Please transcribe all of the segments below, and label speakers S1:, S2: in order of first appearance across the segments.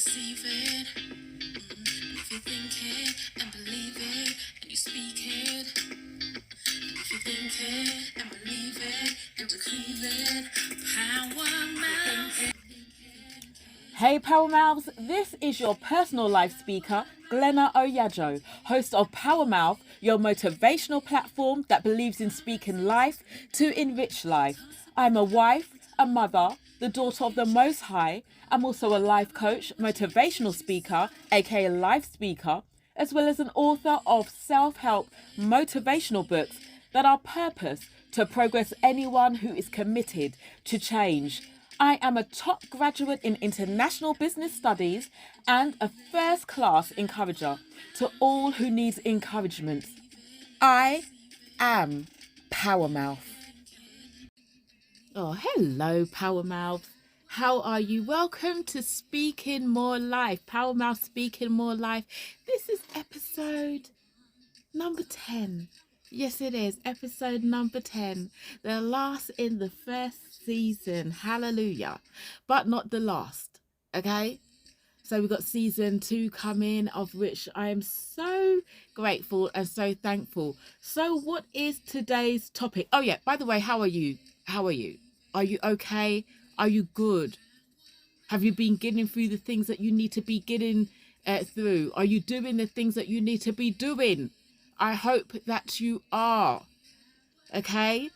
S1: receive it. If you think it and believe it, and you speak it. If you think it and believe it, and decree it. Power mouth.
S2: Hey Power Mouths, this is your personal life speaker, Glenna Oyajo, host of Power Mouth, your motivational platform that believes in speaking life to enrich life. I'm a wife, a mother, the daughter of the Most High. I'm also a life coach, motivational speaker, aka life speaker, as well as an author of self-help motivational books that are purposed to progress anyone who is committed to change. I am a top graduate in international business studies and a first-class encourager to all who needs encouragement. I am Power Mouth. Oh, hello, Power Mouth. How are you? Welcome to Speaking More Life. Power Mouth Speaking More Life. This is episode number 10. Yes, it is. Episode number 10. The last in the first season. Hallelujah. But not the last. Okay? So we've got season 2 coming, of which I am so grateful and so thankful. So what is today's topic? Oh yeah, by the way, how are you? How are you? Are you okay? Are you good? Have you been getting through the things that you need to be getting through? Are you doing the things that you need to be doing? I hope that you are. Okay?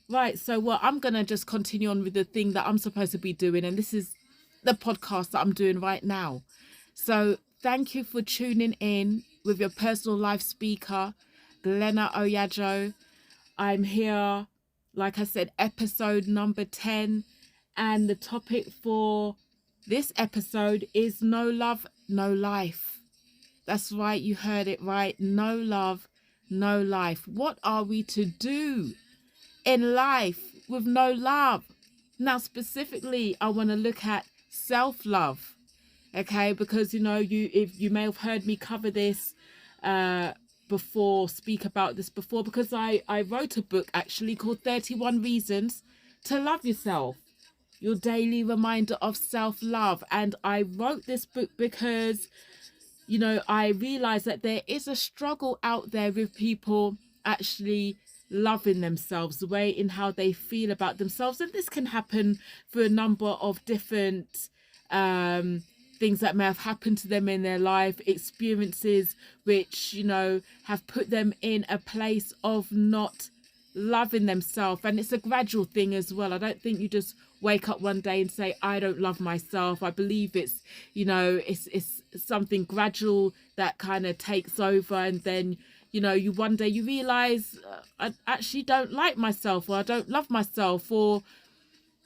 S2: Right, so I'm going to just continue on with the thing that I'm supposed to be doing. And this is the podcast that I'm doing right now. So thank you for tuning in with your personal life speaker, Glenna Oyajo. I'm here, like I said, episode number 10. And the topic for this episode is no love, no life. That's right, you heard it right. No love, no life. What are we to do in life with no love? Now, specifically, I want to look at self-love, okay? Because, if you may have heard me cover this speak about this before, because I wrote a book actually called 31 Reasons to Love Yourself, your daily reminder of self-love. And I wrote this book because I realize that there is a struggle out there with people actually loving themselves, the way in how they feel about themselves. And this can happen for a number of different things that may have happened to them in their life, experiences which, have put them in a place of not loving themselves. And it's a gradual thing as well. I don't think you just wake up one day and say, I don't love myself. I believe it's something gradual that kind of takes over, and then you one day you realize I actually don't like myself, or I don't love myself, or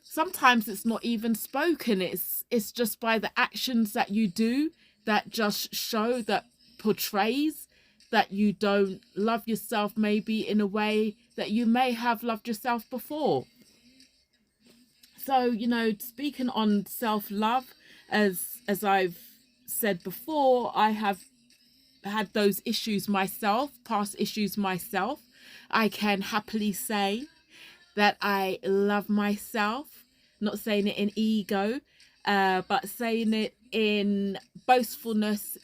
S2: sometimes it's not even spoken, it's just by the actions that you do that just show, that portrays that you don't love yourself, maybe in a way that you may have loved yourself before. So, speaking on self-love, as I've said before, I have had those issues myself, past issues myself. I can happily say that I love myself, not saying it in ego, but saying it in boastfulness,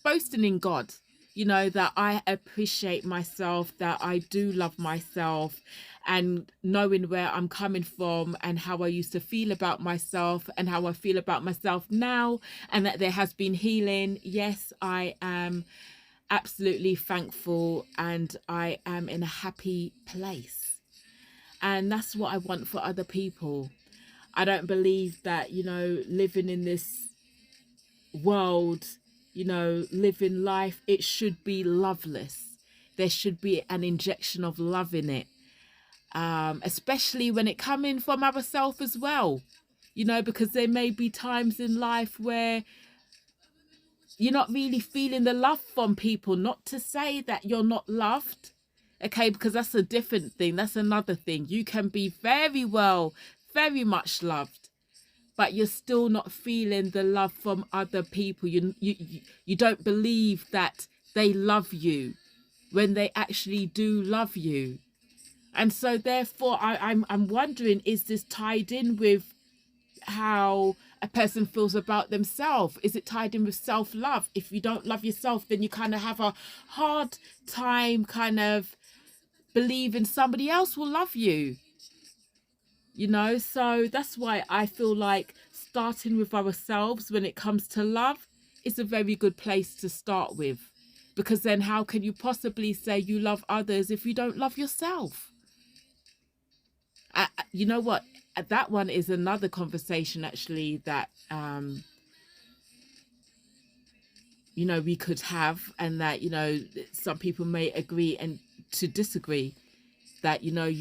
S2: boasting in God, that I appreciate myself, that I do love myself, and knowing where I'm coming from and how I used to feel about myself and how I feel about myself now, and that there has been healing. Yes, I am absolutely thankful, and I am in a happy place. And that's what I want for other people. I don't believe that, living in this world, living life, it should be loveless. There should be an injection of love in it, especially when it coming from ourselves as well, because there may be times in life where you're not really feeling the love from people. Not to say that you're not loved, okay, because that's a different thing. That's another thing. You can be very much loved, but you're still not feeling the love from other people. You don't believe that they love you when they actually do love you. And so therefore I'm wondering, is this tied in with how a person feels about themselves. Is it tied in with self-love? If you don't love yourself, then you kind of have a hard time kind of believing somebody else will love you. You know, so that's why I feel like starting with ourselves when it comes to love is a very good place to start with. Because then how can you possibly say you love others if you don't love yourself? You know what? That one is another conversation actually that, you know, we could have, and that, you know, some people may agree and to disagree. That, you know,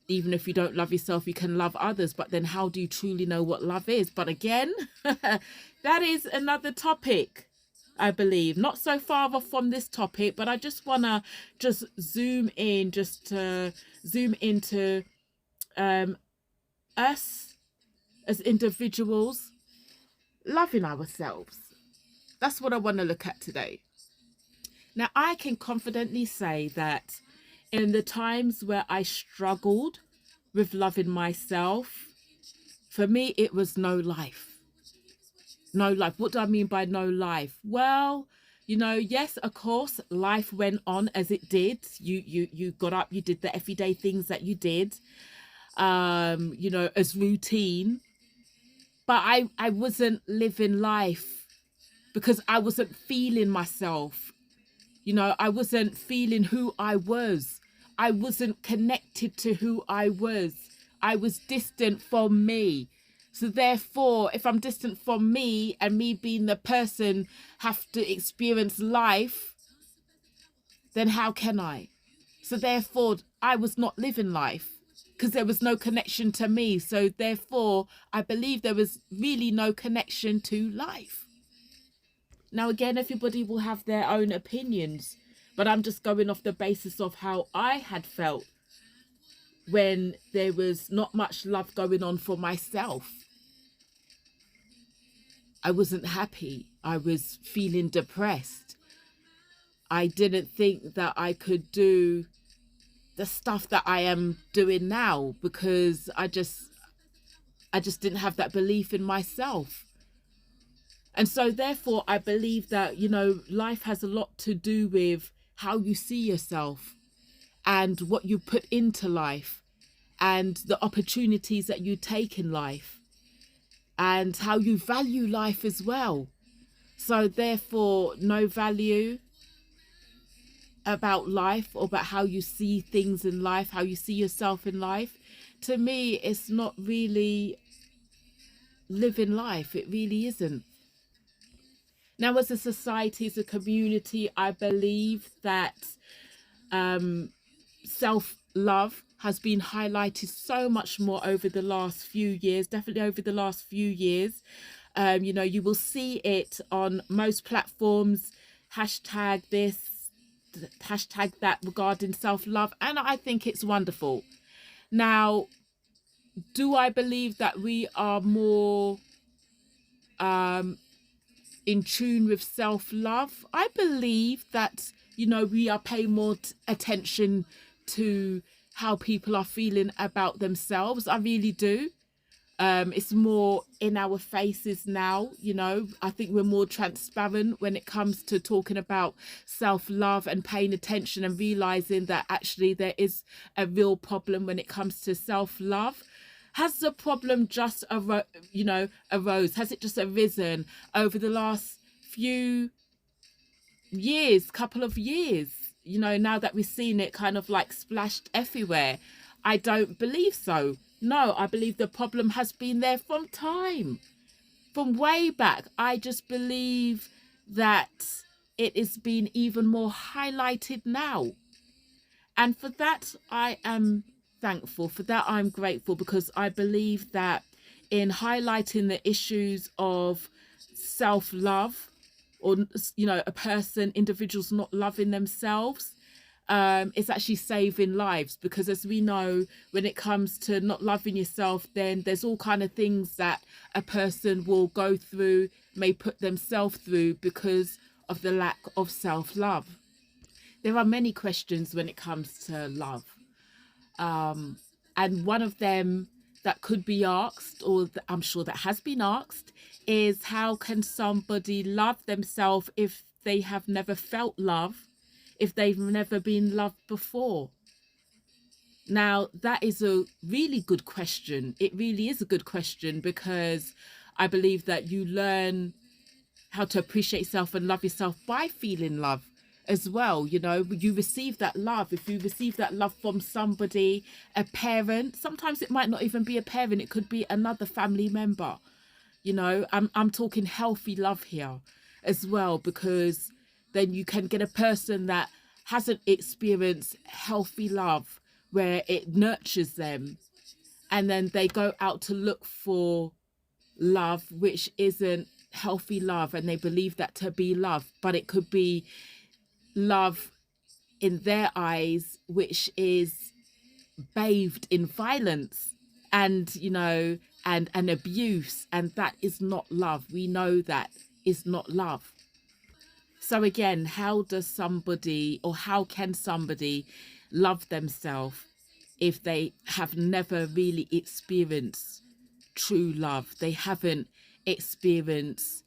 S2: even if you don't love yourself, you can love others. But then how do you truly know what love is? But again, that is another topic, I believe. Not so far off from this topic, but I just want to just zoom in, just to zoom into us as individuals loving ourselves. That's what I want to look at today. Now, I can confidently say that in the times where I struggled with loving myself, for me, it was no life. No life. What do I mean by no life? Well, you know, yes, of course, life went on as it did. You got up, you did the everyday things that you did, you know, as routine. But I wasn't living life because I wasn't feeling myself. You know, I wasn't feeling who I was. I wasn't connected to who I was. I was distant from me. So therefore, if I'm distant from me and me being the person have to experience life, then how can I? So therefore, I was not living life because there was no connection to me. So therefore, I believe there was really no connection to life. Now, again, everybody will have their own opinions, but I'm just going off the basis of how I had felt when there was not much love going on for myself. I wasn't happy. I was feeling depressed. I didn't think that I could do the stuff that I am doing now because I just didn't have that belief in myself. And so therefore, I believe that, you know, life has a lot to do with how you see yourself and what you put into life and the opportunities that you take in life and how you value life as well. So therefore, no value about life or about how you see things in life, how you see yourself in life. To me, it's not really living life. It really isn't. Now, as a society, as a community, I believe that self-love has been highlighted so much more over the last few years, definitely over the last few years. You know, you will see it on most platforms, hashtag this, hashtag that regarding self-love, and I think it's wonderful. Now, do I believe that we are more in tune with self-love? I believe that, you know, we are paying more attention to how people are feeling about themselves. I really do. It's more in our faces now, you know. I think we're more transparent when it comes to talking about self-love and paying attention and realizing that actually there is a real problem when it comes to self-love. Has the problem just arose? Has it just arisen over the last few years, couple of years? You know, now that we've seen it kind of like splashed everywhere, I don't believe so. No, I believe the problem has been there from time, from way back. I just believe that it is being even more highlighted now. And for that, I am thankful. For that, I'm grateful, because I believe that in highlighting the issues of self-love, or, you know, a person, individuals not loving themselves, it's actually saving lives. Because as we know, when it comes to not loving yourself, then there's all kind of things that a person will go through, may put themselves through because of the lack of self-love. There are many questions when it comes to love. And one of them that could be asked, or I'm sure that has been asked, is how can somebody love themselves if they have never felt love, if they've never been loved before? Now, that is a really good question. It really is a good question, because I believe that you learn how to appreciate yourself and love yourself by feeling love as well. You know, you receive that love. If you receive that love from somebody, a parent, sometimes it might not even be a parent, it could be another family member. You know, I'm talking healthy love here as well, because then you can get a person that hasn't experienced healthy love where it nurtures them, and then they go out to look for love which isn't healthy love, and they believe that to be love, but it could be love in their eyes which is bathed in violence and, you know, and abuse, and that is not love. We know that is not love. So again, how does somebody, or how can somebody love themselves if they have never really experienced true love? They haven't experienced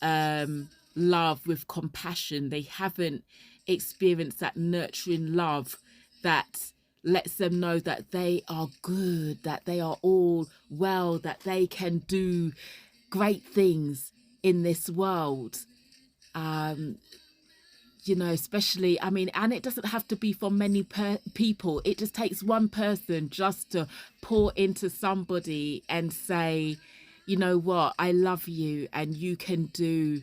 S2: love with compassion. They haven't experienced that nurturing love that lets them know that they are good, that they are all well, that they can do great things in this world. You know, especially, I mean, and it doesn't have to be for many people. It just takes one person just to pour into somebody and say, you know what, I love you, and you can do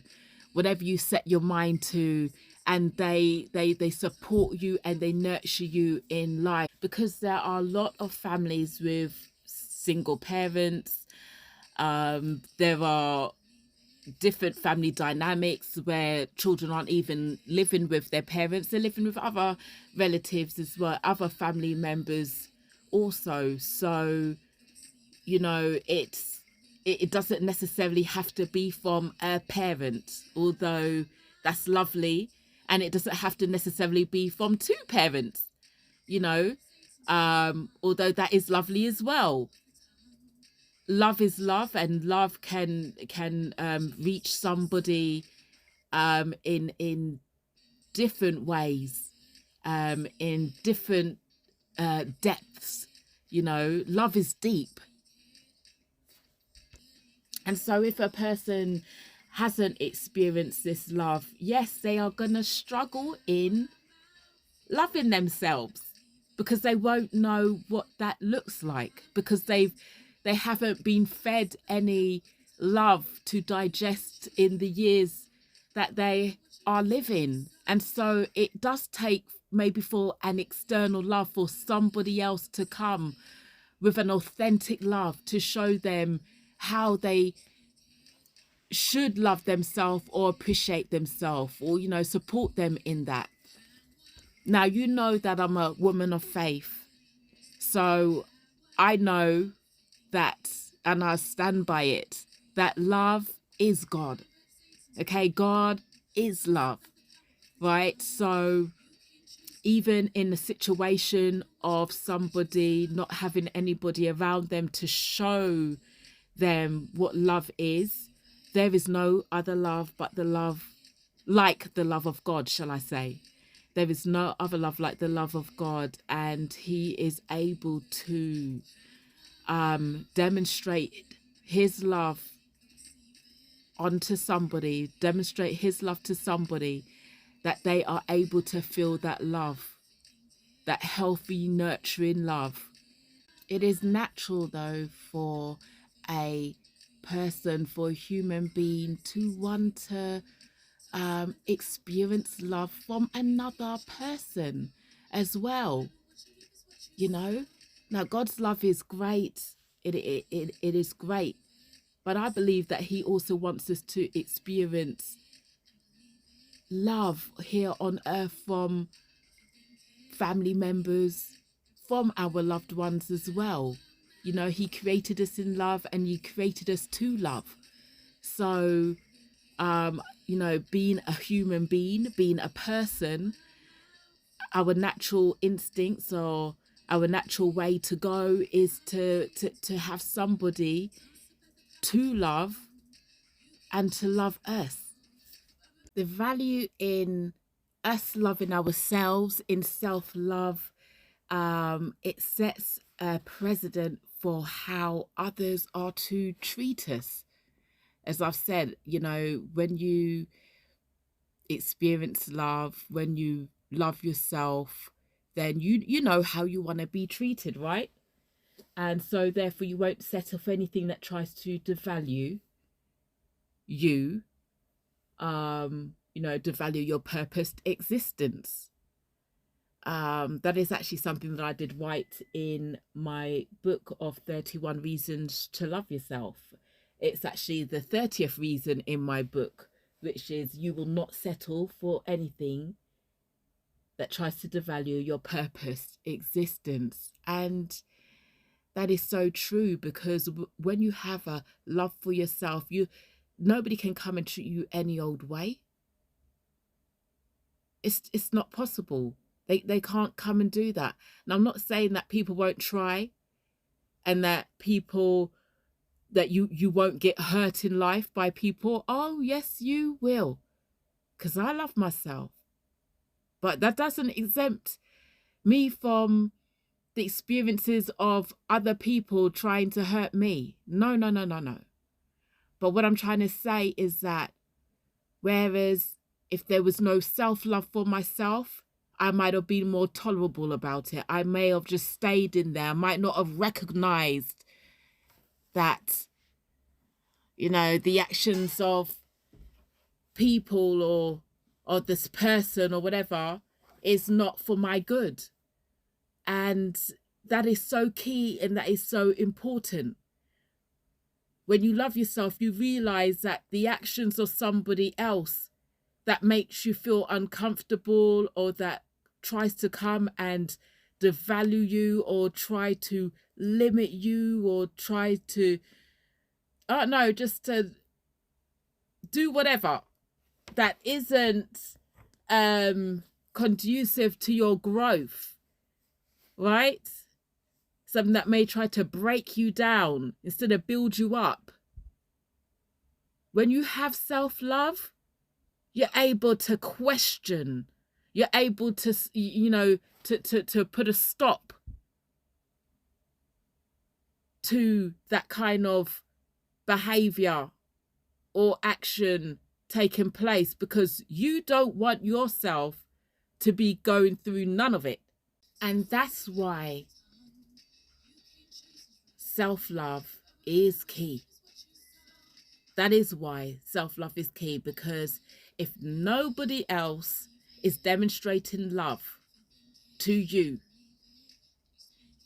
S2: whatever you set your mind to. And they support you and they nurture you in life, because there are a lot of families with single parents. There are different family dynamics where children aren't even living with their parents, they're living with other relatives as well, other family members also. So, you know, it doesn't necessarily have to be from a parent, although that's lovely, and it doesn't have to necessarily be from two parents, you know, although that is lovely as well. Love is love, and love can reach somebody in different ways, in different depths. You know, love is deep. And so if a person hasn't experienced this love, yes, they are going to struggle in loving themselves, because they won't know what that looks like, because they haven't been fed any love to digest in the years that they are living. And so it does take maybe for an external love, for somebody else to come with an authentic love to show them how they should love themselves or appreciate themselves, or, you know, support them in that. Now, you know that I'm a woman of faith, so I know that, and I stand by it, that love is God. Okay, God is love, right? So even in the situation of somebody not having anybody around them to show them what love is, there is no other love but the love, like the love of God, shall I say. There is no other love like the love of God, and he is able to demonstrate his love onto somebody, demonstrate his love to somebody, that they are able to feel that love, that healthy, nurturing love. It is natural, though, for a person, for a human being, to want to experience love from another person as well. You know, now God's love is great. It is great, but I believe that he also wants us to experience love here on earth from family members, from our loved ones as well. You know, he created us in love, and he created us to love. So, you know, being a human being, being a person, our natural instincts, or our natural way to go is to have somebody to love and to love us. The value in us loving ourselves, in self-love, it sets a precedent for how others are to treat us. As I've said, you know, when you experience love, when you love yourself, then you know how you want to be treated, right? And so therefore you won't settle for anything that tries to devalue you, devalue your purposed existence. That is actually something that I did write in my book of 31 Reasons to Love Yourself. It's actually the 30th reason in my book, which is you will not settle for anything that tries to devalue your purposed existence. And that is so true, because when you have a love for yourself, nobody can come and treat you any old way. It's not possible. They can't come and do that. And I'm not saying that people won't try, and that you won't get hurt in life by people. Oh yes, you will, because I love myself. But that doesn't exempt me from the experiences of other people trying to hurt me. No. But what I'm trying to say is that whereas if there was no self-love for myself, I might have been more tolerable about it. I may have just stayed in there. I might not have recognized that, you know, the actions of people or this person or whatever is not for my good. And that is so key, and that is so important. When you love yourself, you realize that the actions of somebody else that makes you feel uncomfortable, or that tries to come and devalue you, or try to limit you, or try to, just to do whatever that isn't conducive to your growth, right? Something that may try to break you down instead of build you up. When you have self-love, you're able to question. You're able to, to put a stop to that kind of behavior or action taking place, because you don't want yourself to be going through none of it. And that's why self-love is key. That is why self-love is key, because if nobody else is demonstrating love to you,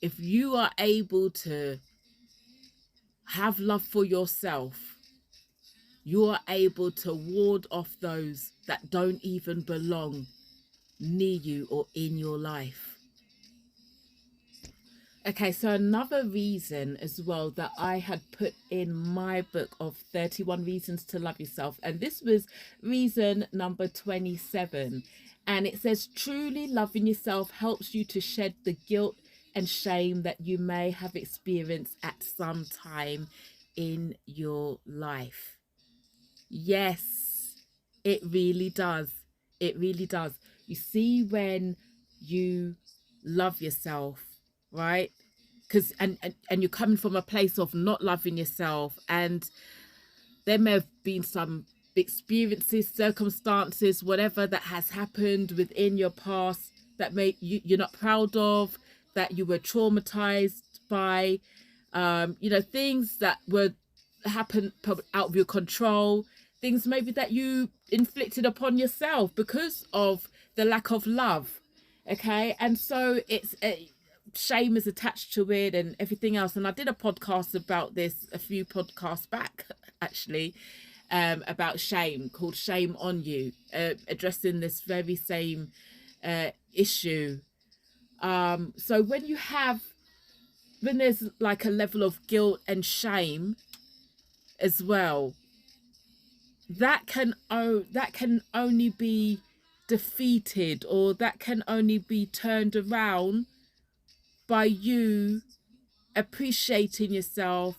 S2: if you are able to have love for yourself, you are able to ward off those that don't even belong near you or in your life. Okay, so another reason as well that I had put in my book of 31 Reasons to Love Yourself, and this was reason number 27, and it says, truly loving yourself helps you to shed the guilt and shame that you may have experienced at some time in your life. Yes, it really does. It really does. You see, when you love yourself, right? Because and you're coming from a place of not loving yourself, and there may have been some experiences, circumstances, whatever that has happened within your past that you're not proud of, that you were traumatized by, things that were happened out of your control, things maybe that you inflicted upon yourself because of the lack of love. Okay, and so shame is attached to it and everything else. And I did a podcast about this a few podcasts back, actually, about shame, called Shame on You, addressing this very same issue. So when there's like a level of guilt and shame as well, that can only be defeated, or that can only be turned around by you appreciating yourself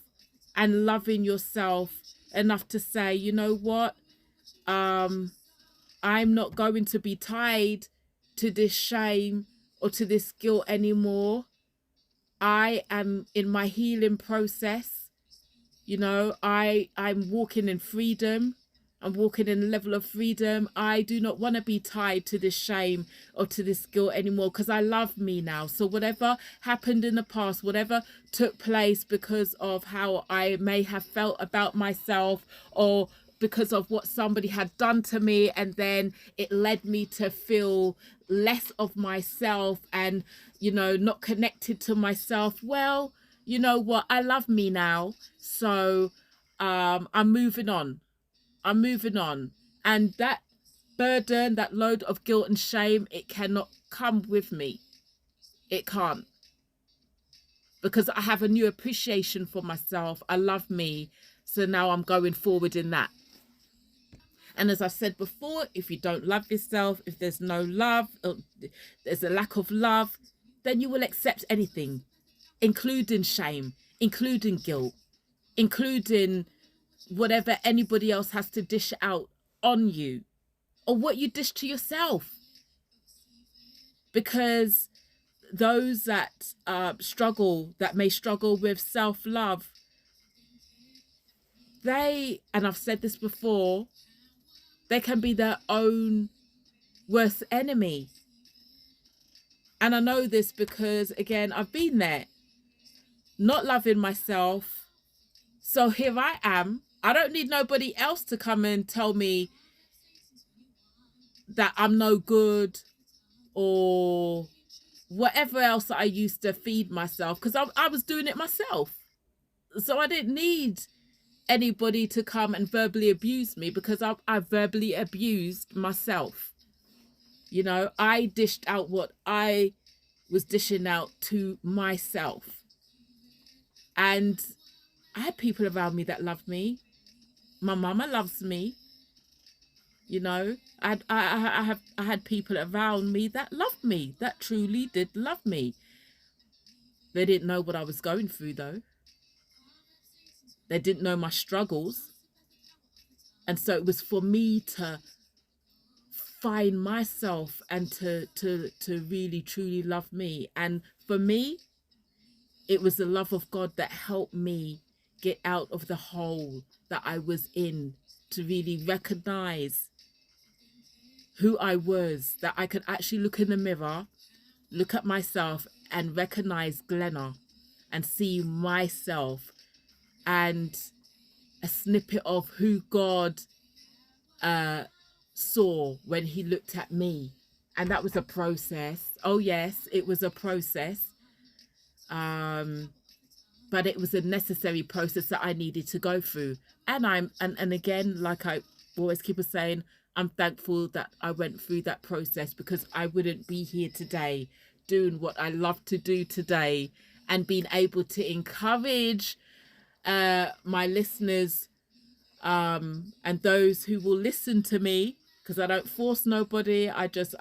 S2: and loving yourself enough to say, you know what, I'm not going to be tied to this shame or to this guilt anymore. I am in my healing process. You know, I'm walking in freedom. I'm walking in a level of freedom. I do not want to be tied to this shame or to this guilt anymore, because I love me now. So whatever happened in the past, whatever took place because of how I may have felt about myself, or because of what somebody had done to me, and then it led me to feel less of myself and, you know, not connected to myself. Well, you know what? I love me now. So I'm moving on. I'm moving on. And that burden, that load of guilt and shame, it cannot come with me. It can't. Because I have a new appreciation for myself. I love me. So now I'm going forward in that. And as I said before, if you don't love yourself, if there's no love, there's a lack of love, then you will accept anything, including shame, including guilt, including whatever anybody else has to dish out on you, or what you dish to yourself. Because those that may struggle with self-love, and I've said this before, they can be their own worst enemy. And I know this because, again, I've been there, not loving myself. So here I am. I don't need nobody else to come and tell me that I'm no good or whatever else that I used to feed myself, because I was doing it myself. So I didn't need anybody to come and verbally abuse me, because I verbally abused myself. You know, I dished out what I was dishing out to myself. And I had people around me that loved me. My mama loves me. You know, I had people around me that loved me, that truly did love me. They didn't know what I was going through, though. They didn't know my struggles. And so it was for me to find myself and to really truly love me. And for me, it was the love of God that helped me get out of the hole that I was in, to really recognize who I was, that I could actually look in the mirror, look at myself and recognize Glenna and see myself, and a snippet of who God saw when he looked at me. And that was a process. Oh yes, it was a process. But it was a necessary process that I needed to go through. And and again, like I always keep saying, I'm thankful that I went through that process, because I wouldn't be here today doing what I love to do today, and being able to encourage my listeners and those who will listen to me, because I don't force nobody. I just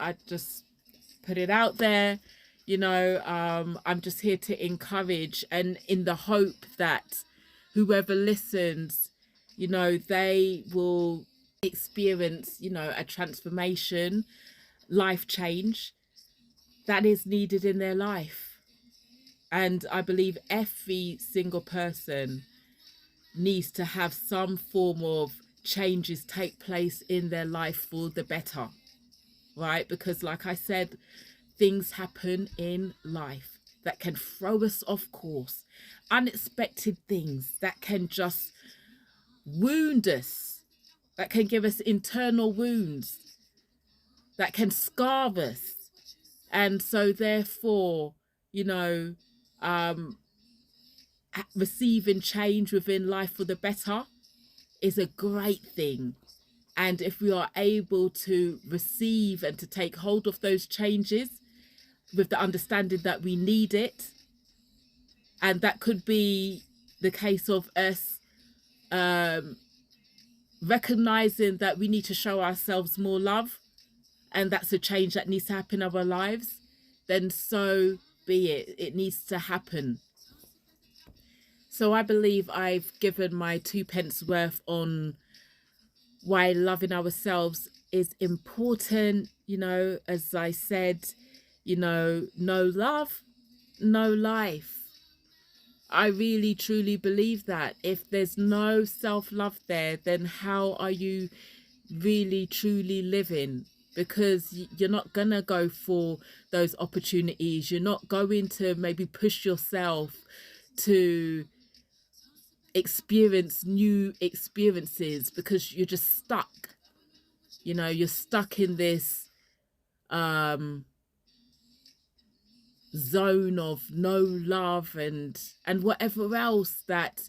S2: put it out there. You know, I'm just here to encourage, and in the hope that whoever listens, you know, they will experience, you know, a transformation, life change that is needed in their life. And I believe every single person needs to have some form of changes take place in their life for the better, right? Because like I said, things happen in life that can throw us off course, unexpected things that can just wound us, that can give us internal wounds, that can scar us. And so therefore, you know, receiving change within life for the better is a great thing. And if we are able to receive and to take hold of those changes with the understanding that we need it, and that could be the case of us recognizing that we need to show ourselves more love, and that's a change that needs to happen in our lives, then so be it. It needs to happen. So I believe I've given my 2 pence worth on why loving ourselves is important. You know, as I said, you know, no love, no life. I really truly believe that. If there's no self-love there, then how are you really truly living? Because you're not gonna go for those opportunities. You're not going to maybe push yourself to experience new experiences because you're just stuck. You know, you're stuck in this zone of no love and whatever else that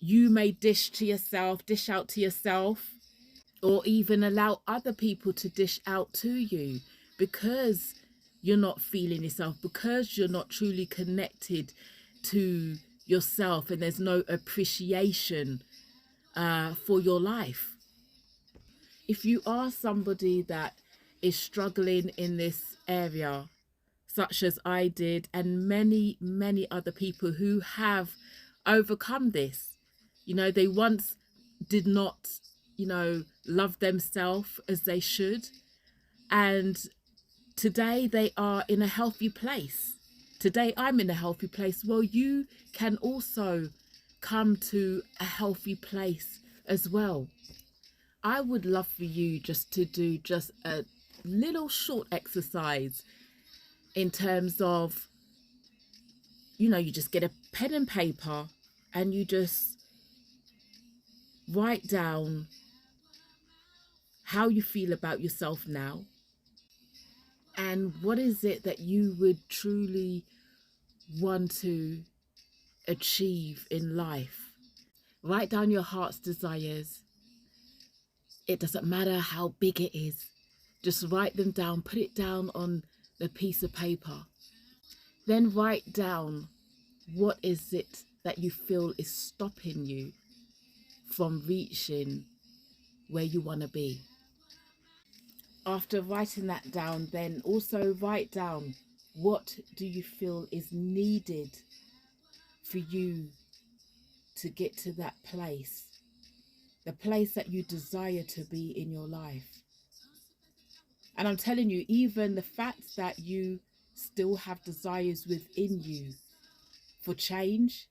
S2: you may dish out to yourself, or even allow other people to dish out to you, because you're not feeling yourself, because you're not truly connected to yourself, and there's no appreciation for your life. If you are somebody that is struggling in this area, such as I did, and many, many other people who have overcome this, you know, they once did not, you know, love themselves as they should. And today they are in a healthy place. Today I'm in a healthy place. Well, you can also come to a healthy place as well. I would love for you just to do just a little short exercise in terms of, you know, you just get a pen and paper and you just write down how you feel about yourself now, and what is it that you would truly want to achieve in life. Write down your heart's desires. It doesn't matter how big it is. Just write them down, put it down on the piece of paper. Then write down what is it that you feel is stopping you from reaching where you want to be. After writing that down, then also write down, what do you feel is needed for you to get to that place, the place that you desire to be in your life. And I'm telling you, even the fact that you still have desires within you for change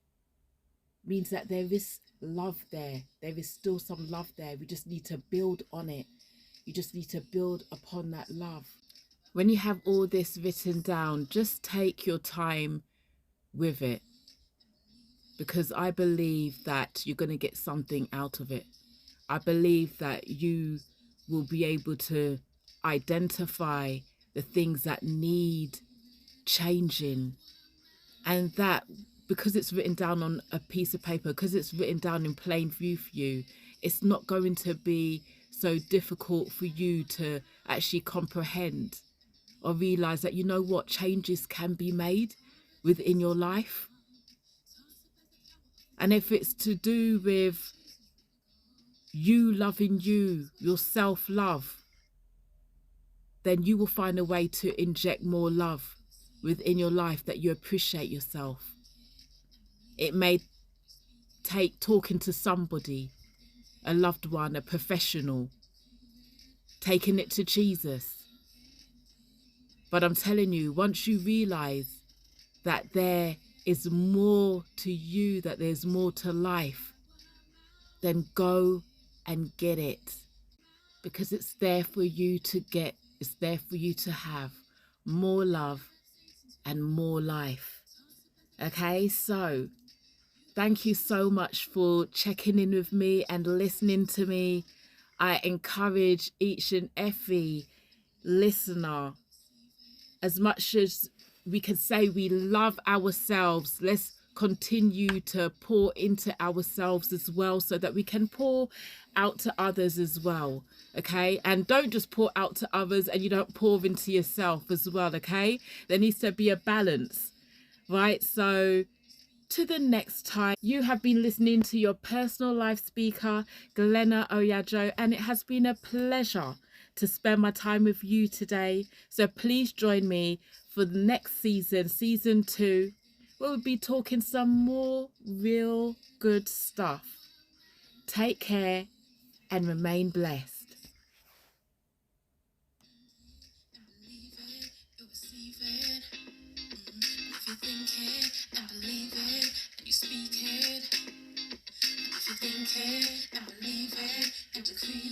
S2: means that there is love there. There is still some love there. We just need to build on it. You just need to build upon that love. When you have all this written down, just take your time with it, because I believe that you're going to get something out of it. I believe that you will be able to identify the things that need changing, and that because it's written down on a piece of paper, because it's written down in plain view for you, it's not going to be so difficult for you to actually comprehend or realize that, you know what, changes can be made within your life. And if it's to do with you loving you, your self-love, then you will find a way to inject more love within your life, that you appreciate yourself. It may take talking to somebody, a loved one, a professional, taking it to Jesus. But I'm telling you, once you realize that there is more to you, that there's more to life, then go and get it, because it's there for you to get. It's there for you to have more love and more life. Okay, so thank you so much for checking in with me and listening to me. I encourage each and every listener, as much as we can say we love ourselves, let's continue to pour into ourselves as well, so that we can pour out to others as well. Okay, and don't just pour out to others and you don't pour into yourself as well. Okay, there needs to be a balance, right? So to the next time, you have been listening to your personal life speaker, Glenna Oyajo, and it has been a pleasure to spend my time with you today. So please join me for the next season, season 2, we'll be talking some more real good stuff. Take care and remain blessed.
S1: If you think it and believe it and you speak it, if you think it and believe it and decree